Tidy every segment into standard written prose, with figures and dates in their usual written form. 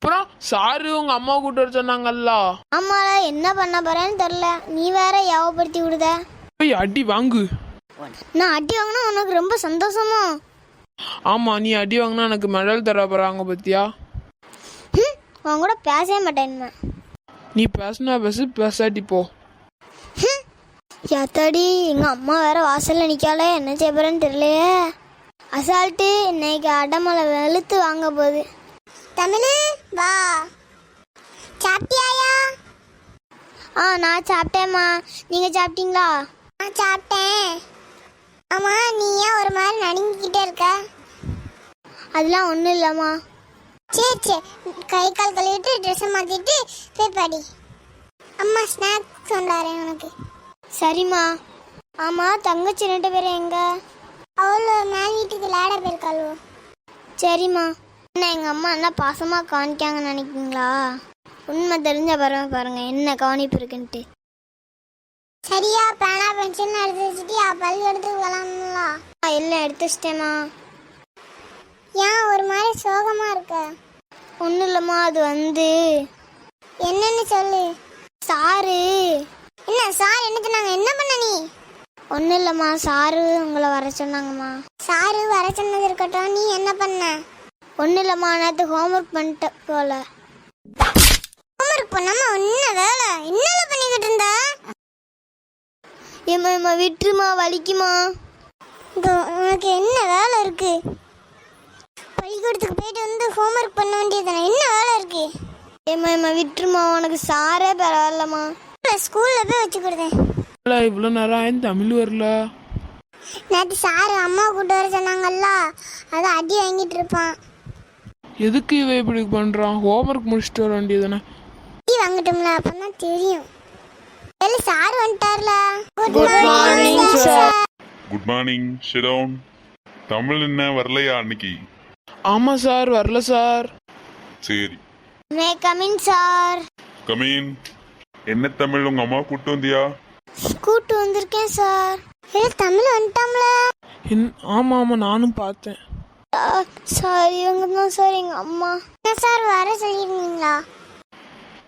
அப்புறம் சாரு உங்க அம்மா கூட்டு வர சொன்னாங்கல்ல. ஆமால, என்ன பண்ண போறேன்னு தெரியல. நீ வேற யாவப்படுத்தி விடுத. போய் அடி வாங்கு. நான் அடி வாங்கினா உனக்கு ரொம்ப சந்தோஷமா? ஆமா, நீ அடி வாங்கினா எனக்கு மெடல் தர போறாங்க பத்தியா. உன் கூட பேசவே மாட்டேன். நீ பேசினா பேசு, பேசாட்டி போ. யாத்தாடி, எங்க அம்மா வேற வாசல்ல நிக்கால, என்ன செய்ய போறேன்னு தெரியலையே. அசால்ட்டு இன்னைக்கு அடமலை வெளுத்து வாங்க போகுது. தமிழ் வா. சாப்பிட்டியாயா? நான் சாப்பிட்டேம்மா. நீங்க சாப்பிட்டீங்களா? நான் சாப்பிட்டேன். ஆமா, நீ ஏன் ஒரு மாதிரி நடுங்கிக்கிட்டே இருக்க? அதெல்லாம் ஒன்றும் இல்லைம்மா. சரி சரி, கை கால் கழுவிட்டு ட்ரெஸ்ஸை மாற்றிட்டு போய் படி. அம்மா ஸ்நாக்ஸ் கொண்டாறேன் உனக்கு. சரிம்மா. ஆமாம், தங்கச்சி 2 பேரும் எங்க? அவளோ மேல் வீட்டுக்கு விளையாட போயிருக்காளோ. சரிம்மா. என்ன எங்கள் அம்மா என்ன பாசமாக கவனிக்காங்கன்னு நினைக்கிங்களா? உண்மை தெரிஞ்ச பாருங்க என்ன கவனிப்பு இருக்குன்ட்டு. சரியா, பேனா பென்சில் எடுத்து வச்சுட்டு பள்ளி எடுத்து விளாட்லாம். எல்லாம் எடுத்து வச்சிட்டேம்மா. ஏன் ஒரு மாதிரி சோகமாக இருக்க? ஒன்றும் இல்லைம்மா, அது என்னன்னு சொல்லு. சாரு. என்ன சார் என்ன சொன்னாங்க? என்ன பண்ண நீ? ஒன்றும் இல்லைம்மா, சாரு உங்களை வர சொன்னாங்கம்மா. சாரு வர சொன்னது இருக்கட்டும், நீ என்ன பண்ண? ஒன்றும் இல்லைம்மா, நேற்று ஹோம்ஒர்க் பண்ணிட்ட போல. ஹோம்ஒர்க் பண்ணாமல் என்ன வேலை? என்ன பண்ணிக்கிட்டு இருந்த? ஏம்மா விட்டுருமா, வலிக்குமா? உனக்கு என்ன வேலை இருக்கு? பள்ளிக்கூடத்துக்கு போயிட்டு ஹோம்ஒர்க் பண்ண வேண்டியதுதானே, என்ன வேலை இருக்கு? ஏம்மா விட்டுருமா, உனக்கு சாரே பரவாயில்லம்மா. ஸ்கூல்ல போய் வச்சு கொடுத்தேன். இவ்வளோ நேரம் ஆயிரம் தமிழ் வரல. நேற்று சாரு அம்மா கூட்டு வர சொன்னாங்கல்ல, அதை அடி வாங்கிட்டு இருப்பான். எதுக்கு இவ இப்படி பண்றான்? ஹோம்ஒர்க் முடிச்சுட்டு வர வேண்டியதுதானே. அடி வாங்கட்டும்ல, அப்பதான் தெரியும். சார் வந்துட்டார்ல. Good morning sir. Good morning. Sit down. Tamil என்ன வரலையா அன்னைக்கு? ஆமா சார், வரல சார். சரி. May come in sir. கமீன். என்ன தமிழ் உங்க அம்மா கூட்டு வந்தியா? கூட்டு வந்திருக்கேன் சார். தமிழ் வந்துட்டாம்ல. ஆமா ஆமா, நானும் பார்த்தேன் சார். இவங்க தான் சார் எங்க அம்மா. என்ன சார் வர சொல்லியிருந்தீங்களா?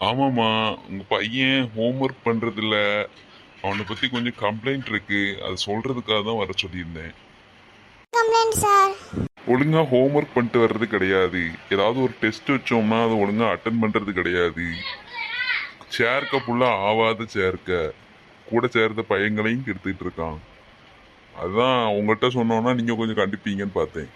ஆமாம்மா, உங்க பையன் ஹோம்ஒர்க் பண்றது இல்ல, அவனை பத்தி கொஞ்சம் கம்ப்ளைண்ட் இருக்கு, அது சொல்றதுக்காக தான் வர சொல்லியிருந்தேன். Complaint sir? ஒழுங்கா ஹோம்ஒர்க் பண்ணிட்டு வர்றது கிடையாது. ஏதாவது ஒரு டெஸ்ட் வச்சோம்னா அதை ஒழுங்கா அட்டன் பண்றது கிடையாது. சேர்க்க ஃபுல்லா ஆவாத சேர்க்க கூட சேர்ந்த பையங்களையும் கெடுத்துட்டு இருக்கான். அதுதான் உங்கள்கிட்ட சொன்னோன்னா நீங்க கொஞ்சம் கண்டிப்பீங்கன்னு பார்த்தேன்.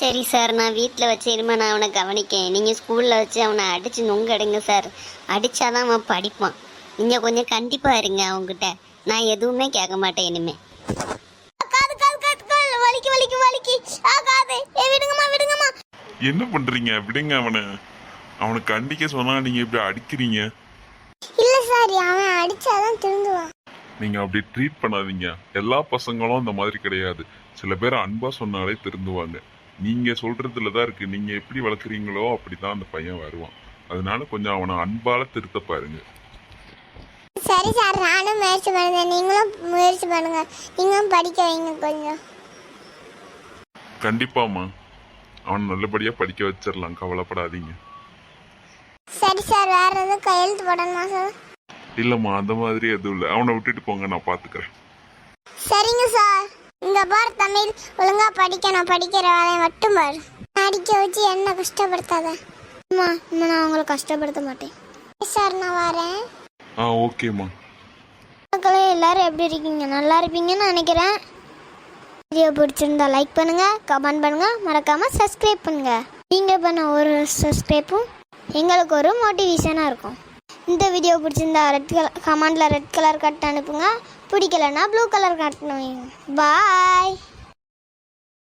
சரி சார், நான் வீட்டில் வச்சு இனிமே நான் அவனை கவனிக்கேன். நீங்கள் ஸ்கூலில் வச்சு அவனை அடித்து நொங்கடுங்க சார். அடித்தாதான் அவன் படிப்பான். நீங்கள் கொஞ்சம் கண்டிப்பாக இருங்க அவங்ககிட்ட. நான் எதுவுமே கேட்க மாட்டேன் இனிமே. என்ன பண்றீங்க? விடுங்க அவனை. அவனை கண்டிக்க சொன்னா நீங்க இப்படி அடிக்கிறீங்க. இல்ல சார், அவன் அடிச்சாதான் திருந்துவான். நீங்க அப்படி ட்ரீட் பண்ணாதீங்க. எல்லா பசங்களும் அந்த மாதிரி கிடையாது. சில பேர் அன்பா சொன்னாலே திருந்துவாங்க. நீங்க சொல்றதுல தான் இருக்கு. நீங்க எப்படி வளர்க்குறீங்களோ அப்படிதான் அந்த பையன் வருவான். அதனால கொஞ்சம் அவனை அன்பால திருத்த பாருங்க. சரி சார், நானும் முயற்சி பண்ணுறேன். நீங்களும் முயற்சி பண்ணுங்க. நீங்களும் படிக்க வைங்க கொஞ்சம். கண்டிப்பாம்மா, அவன் நல்லபடியா படிக்க வச்சிடலாம், கவலைப்படாதீங்க. சரி சார், வேற எதுவும் கையெழுத்து போடணுமா சார்? இல்லம்மா, அந்த மாதிரி எதுவும் இல்லை. அவனை விட்டுட்டு போங்க, நான் பாத்துக்கிறேன். சரிங்க சார். இந்த பார் தமிழ், ஒழுங்கா படிக்கணும். படிக்கிற வேலையை மட்டும் பாரு. அடிக்க வச்சு என்ன கஷ்டப்படுத்தாத. அம்மா, இன்னும் நான் உங்களை கஷ்டப்படுத்த மாட்டேன். சார், நான் வரேன். ஓகேம்மா. மக்களே, எல்லாரும் எப்படி இருக்கீங்க? நல்லா இருப்பீங்கன்னு நினைக்கிறேன். வீடியோ பிடிச்சிருந்தா லைக் பண்ணுங்க, கமெண்ட் பண்ணுங்க, மறக்காம சப்ஸ்கிரைப் பண்ணுங்க. நீங்க பண்ண ஒரு சப்ஸ்கிரைப்பும் எங்களுக்கு ஒரு மோட்டிவேஷனாக இருக்கும். இந்த வீடியோ பிடிச்சிருந்தா கமெண்டில் ரெட் கலர் கட் அனுப்புங்க. பிடிக்கலன்னா ப்ளூ கலர் கட் அனுப்புங்க. பாய்.